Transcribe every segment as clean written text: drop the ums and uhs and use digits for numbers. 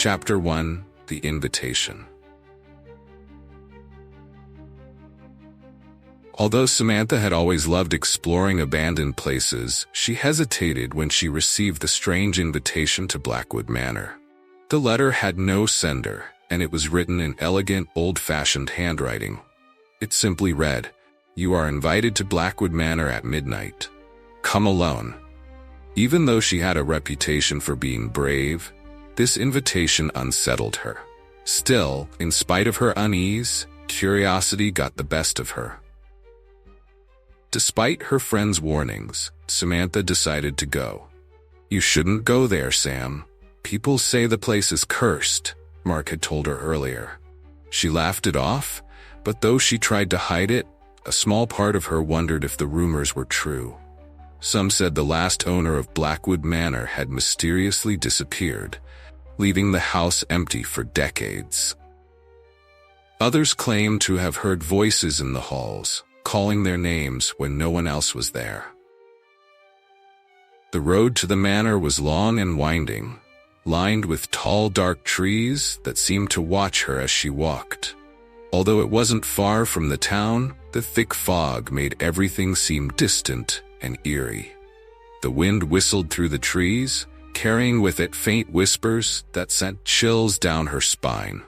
Chapter 1: The Invitation. Although Samantha had always loved exploring abandoned places, she hesitated when she received the strange invitation to Blackwood Manor. The letter had no sender, and it was written in elegant, old-fashioned handwriting. It simply read, "You are invited to Blackwood Manor at midnight. Come alone." Even though she had a reputation for being brave, this invitation unsettled her. Still, in spite of her unease, curiosity got the best of her. Despite her friends' warnings, Samantha decided to go. "You shouldn't go there, Sam. People say the place is cursed," Mark had told her earlier. She laughed it off, but though she tried to hide it, a small part of her wondered if the rumors were true. Some said the last owner of Blackwood Manor had mysteriously disappeared, leaving the house empty for decades. Others claimed to have heard voices in the halls, calling their names when no one else was there. The road to the manor was long and winding, lined with tall, dark trees that seemed to watch her as she walked. Although it wasn't far from the town, the thick fog made everything seem distant and eerie. The wind whistled through the trees, carrying with it faint whispers that sent chills down her spine.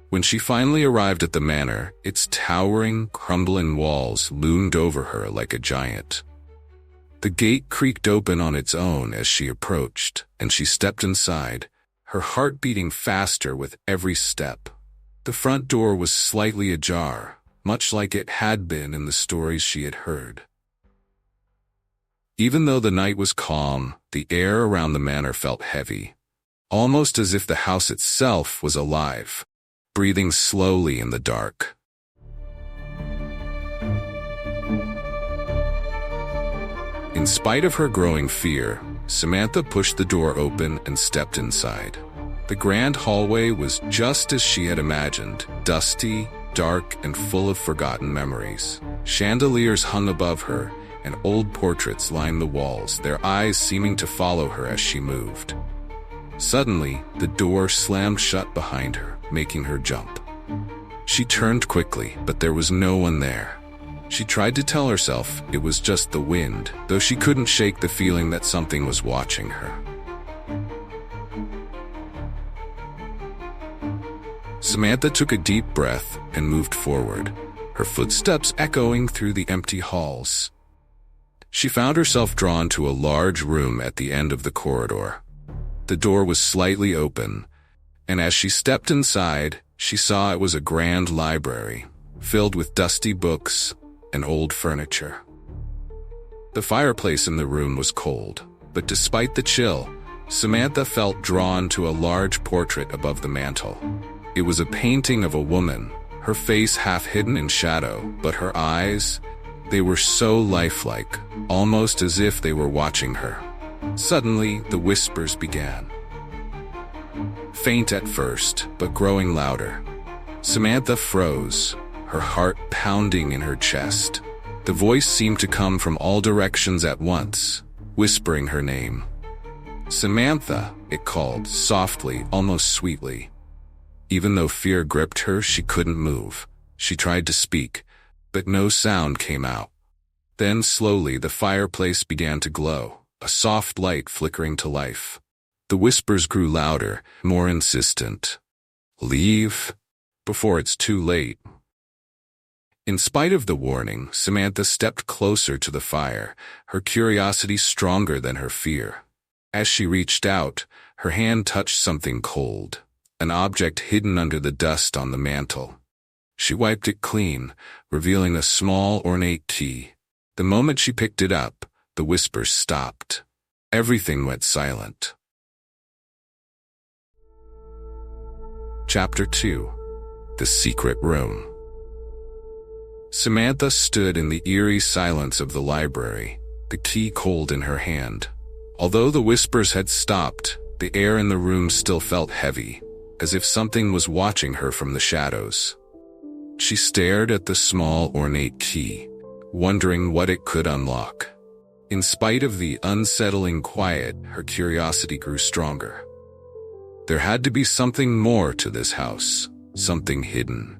When she finally arrived at the manor, its towering, crumbling walls loomed over her like a giant. The gate creaked open on its own as she approached, and she stepped inside, her heart beating faster with every step. The front door was slightly ajar, much like it had been in the stories she had heard. Even though the night was calm, the air around the manor felt heavy, almost as if the house itself was alive, breathing slowly in the dark. In spite of her growing fear, Samantha pushed the door open and stepped inside. The grand hallway was just as she had imagined, dusty, dark, and full of forgotten memories. Chandeliers hung above her, and old portraits lined the walls, their eyes seeming to follow her as she moved. Suddenly, the door slammed shut behind her, making her jump. She turned quickly, but there was no one there. She tried to tell herself it was just the wind, though she couldn't shake the feeling that something was watching her. Samantha took a deep breath and moved forward, her footsteps echoing through the empty halls. She found herself drawn to a large room at the end of the corridor. The door was slightly open, and as she stepped inside, she saw it was a grand library, filled with dusty books and old furniture. The fireplace in the room was cold, but despite the chill, Samantha felt drawn to a large portrait above the mantel. It was a painting of a woman, her face half hidden in shadow, but her eyes, they were so lifelike, almost as if they were watching her. Suddenly, the whispers began. Faint at first, but growing louder. Samantha froze, her heart pounding in her chest. The voice seemed to come from all directions at once, whispering her name. "Samantha," it called, softly, almost sweetly. Even though fear gripped her, she couldn't move. She tried to speak, but no sound came out. Then slowly the fireplace began to glow, a soft light flickering to life. The whispers grew louder, more insistent. "Leave before it's too late." In spite of the warning, Samantha stepped closer to the fire, her curiosity stronger than her fear. As she reached out, her hand touched something cold, an object hidden under the dust on the mantel. She wiped it clean, revealing a small, ornate key. The moment she picked it up, the whispers stopped. Everything went silent. Chapter 2: The Secret Room. Samantha stood in the eerie silence of the library, the key cold in her hand. Although the whispers had stopped, the air in the room still felt heavy, as if something was watching her from the shadows. She stared at the small, ornate key, wondering what it could unlock. In spite of the unsettling quiet, her curiosity grew stronger. There had to be something more to this house, something hidden.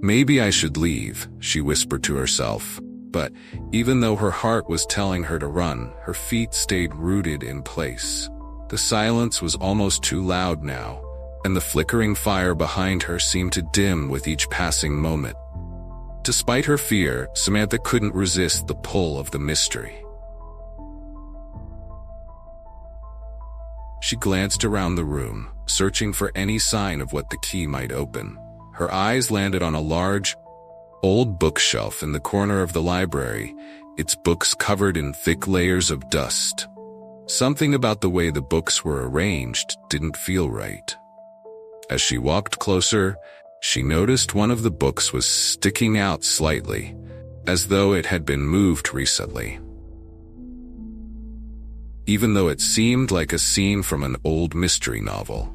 Maybe I should leave, she whispered to herself, but even though her heart was telling her to run, her feet stayed rooted in place. The silence was almost too loud now, and the flickering fire behind her seemed to dim with each passing moment. Despite her fear, Samantha couldn't resist the pull of the mystery. She glanced around the room, searching for any sign of what the key might open. Her eyes landed on a large, old bookshelf in the corner of the library, its books covered in thick layers of dust. Something about the way the books were arranged didn't feel right. As she walked closer, she noticed one of the books was sticking out slightly, as though it had been moved recently. Even though it seemed like a scene from an old mystery novel,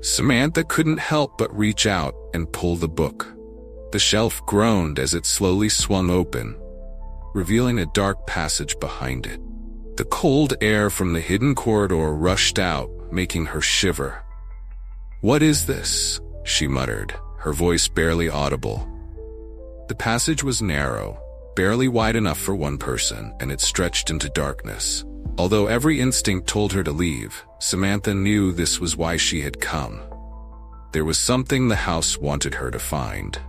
Samantha couldn't help but reach out and pull the book. The shelf groaned as it slowly swung open, revealing a dark passage behind it. The cold air from the hidden corridor rushed out, making her shiver. "What is this?" she muttered, her voice barely audible. The passage was narrow, barely wide enough for one person, and it stretched into darkness. Although every instinct told her to leave, Samantha knew this was why she had come. There was something the house wanted her to find.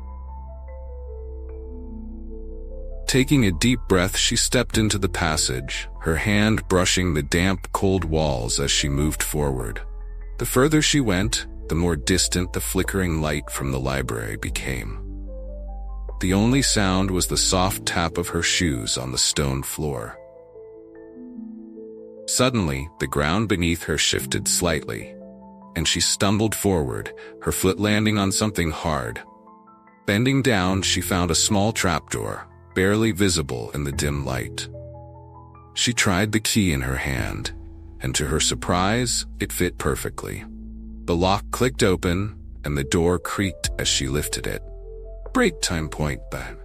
Taking a deep breath, she stepped into the passage, her hand brushing the damp, cold walls as she moved forward. The further she went, the more distant the flickering light from the library became. The only sound was the soft tap of her shoes on the stone floor. Suddenly, the ground beneath her shifted slightly, and she stumbled forward, her foot landing on something hard. Bending down, she found a small trapdoor, barely visible in the dim light. She tried the key in her hand, and to her surprise, it fit perfectly. The lock clicked open, and the door creaked as she lifted it. Break time point then.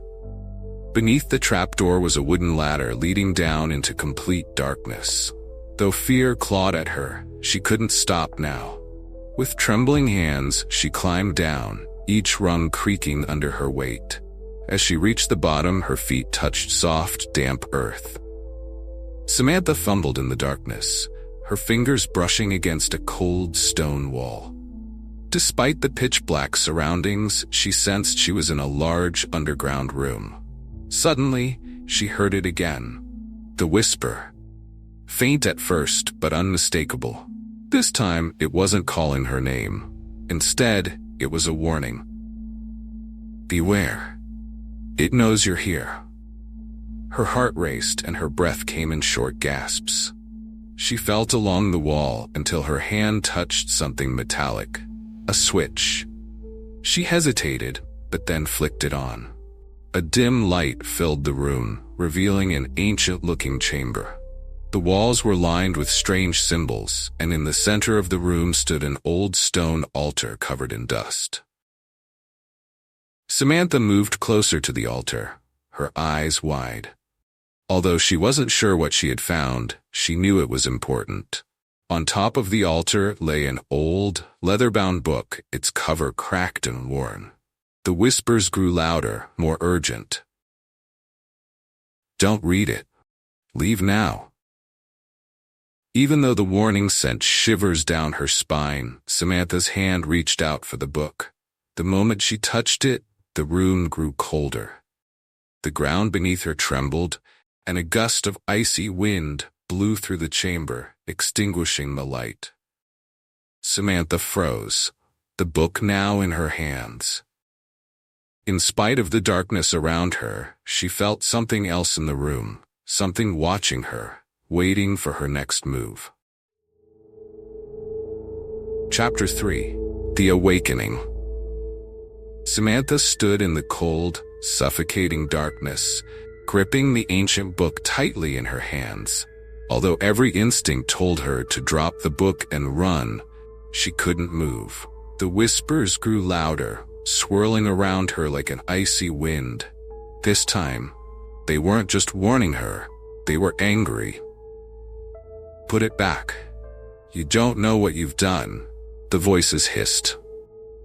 Beneath the trapdoor was a wooden ladder leading down into complete darkness. Though fear clawed at her, she couldn't stop now. With trembling hands, she climbed down, each rung creaking under her weight. As she reached the bottom, her feet touched soft, damp earth. Samantha fumbled in the darkness, her fingers brushing against a cold stone wall. Despite the pitch-black surroundings, she sensed she was in a large underground room. Suddenly, she heard it again. The whisper. Faint at first, but unmistakable. This time, it wasn't calling her name. Instead, it was a warning. Beware. It knows you're here. Her heart raced and her breath came in short gasps. She felt along the wall until her hand touched something metallic. A switch. She hesitated, but then flicked it on. A dim light filled the room, revealing an ancient-looking chamber. The walls were lined with strange symbols, and in the center of the room stood an old stone altar covered in dust. Samantha moved closer to the altar, her eyes wide. Although she wasn't sure what she had found, she knew it was important. On top of the altar lay an old, leather-bound book, its cover cracked and worn. The whispers grew louder, more urgent. Don't read it. Leave now. Even though the warning sent shivers down her spine, Samantha's hand reached out for the book. The moment she touched it, the room grew colder. The ground beneath her trembled, and a gust of icy wind blew through the chamber, extinguishing the light. Samantha froze, the book now in her hands. In spite of the darkness around her, she felt something else in the room, something watching her, waiting for her next move. Chapter 3. The Awakening. Samantha stood in the cold, suffocating darkness, gripping the ancient book tightly in her hands. Although every instinct told her to drop the book and run, she couldn't move. The whispers grew louder, swirling around her like an icy wind. This time, they weren't just warning her, They were angry. "Put it back. You don't know what you've done," the voices hissed.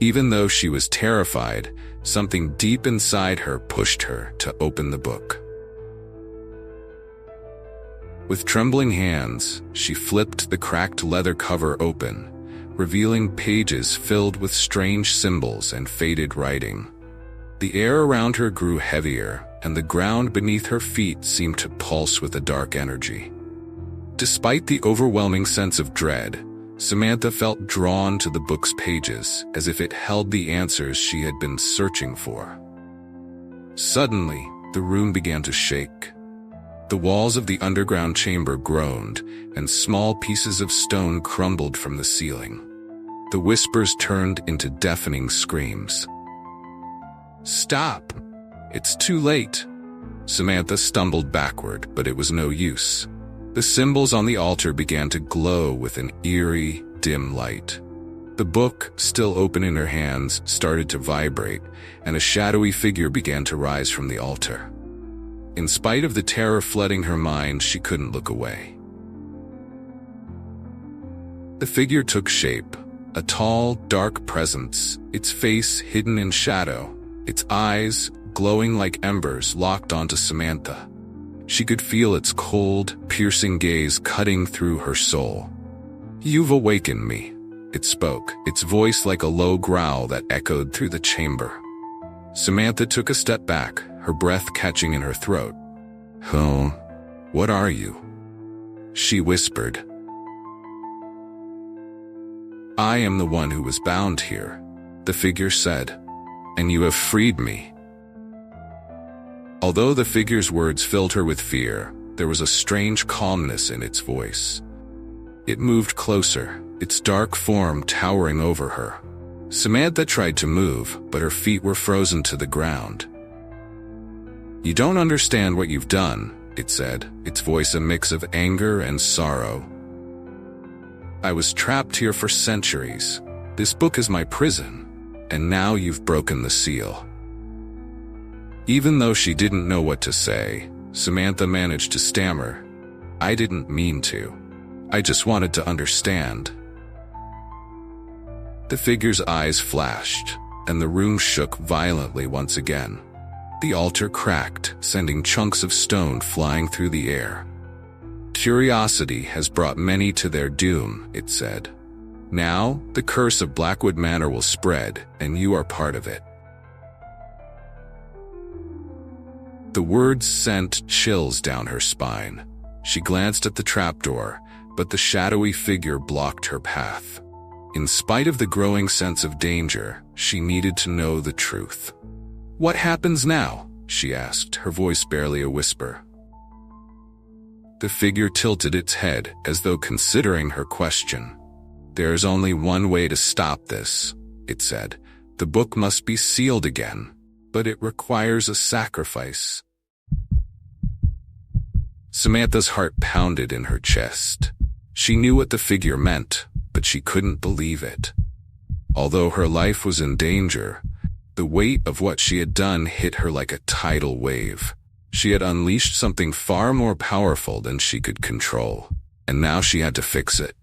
Even though she was terrified, something deep inside her pushed her to open the book. With trembling hands, she flipped the cracked leather cover open, revealing pages filled with strange symbols and faded writing. The air around her grew heavier, and the ground beneath her feet seemed to pulse with a dark energy. Despite the overwhelming sense of dread, Samantha felt drawn to the book's pages, as if it held the answers she had been searching for. Suddenly, the room began to shake. The walls of the underground chamber groaned, and small pieces of stone crumbled from the ceiling. The whispers turned into deafening screams. "Stop! It's too late!" Samantha stumbled backward, but it was no use. The symbols on the altar began to glow with an eerie, dim light. The book, still open in her hands, started to vibrate, and a shadowy figure began to rise from the altar. In spite of the terror flooding her mind, she couldn't look away. The figure took shape, a tall, dark presence, its face hidden in shadow, its eyes, glowing like embers, locked onto Samantha. She could feel its cold, piercing gaze cutting through her soul. "You've awakened me," it spoke, its voice like a low growl that echoed through the chamber. Samantha took a step back, her breath catching in her throat. "Oh, what are you?" she whispered. "I am the one who was bound here," the figure said, "and you have freed me." Although the figure's words filled her with fear, there was a strange calmness in its voice. It moved closer, its dark form towering over her. Samantha tried to move, but her feet were frozen to the ground. "You don't understand what you've done," it said, its voice a mix of anger and sorrow. "I was trapped here for centuries. This book is my prison, and now you've broken the seal." Even though she didn't know what to say, Samantha managed to stammer, "I didn't mean to. I just wanted to understand." The figure's eyes flashed, and the room shook violently once again. The altar cracked, sending chunks of stone flying through the air. "Curiosity has brought many to their doom," it said. "Now, the curse of Blackwood Manor will spread, and you are part of it." The words sent chills down her spine. She glanced at the trapdoor, but the shadowy figure blocked her path. In spite of the growing sense of danger, she needed to know the truth. "What happens now?" she asked, her voice barely a whisper. The figure tilted its head as though considering her question. "There's only one way to stop this," it said. "The book must be sealed again, but it requires a sacrifice." Samantha's heart pounded in her chest. She knew what the figure meant, but she couldn't believe it. Although her life was in danger, the weight of what she had done hit her like a tidal wave. She had unleashed something far more powerful than she could control, and now she had to fix it.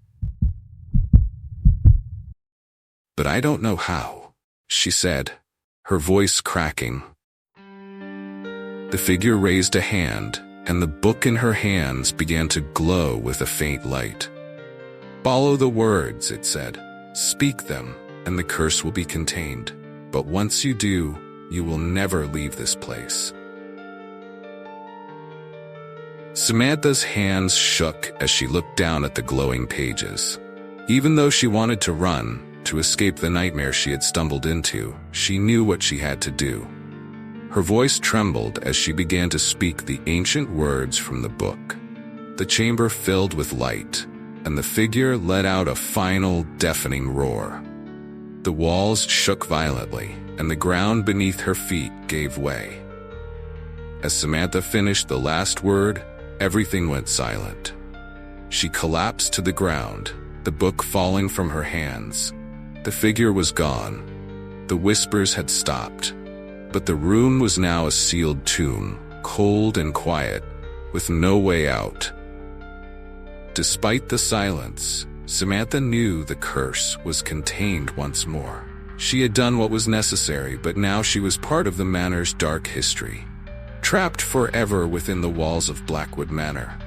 "But I don't know how," she said, her voice cracking. The figure raised a hand, and the book in her hands began to glow with a faint light. "Follow the words," it said. "Speak them, and the curse will be contained. But once you do, you will never leave this place." Samantha's hands shook as she looked down at the glowing pages. Even though she wanted to run, to escape the nightmare she had stumbled into, she knew what she had to do. Her voice trembled as she began to speak the ancient words from the book. The chamber filled with light, and the figure let out a final, deafening roar. The walls shook violently, and the ground beneath her feet gave way. As Samantha finished the last word, everything went silent. She collapsed to the ground, the book falling from her hands. The figure was gone. The whispers had stopped. But the room was now a sealed tomb, cold and quiet, with no way out. Despite the silence, Samantha knew the curse was contained once more. She had done what was necessary, but now she was part of the manor's dark history, trapped forever within the walls of Blackwood Manor.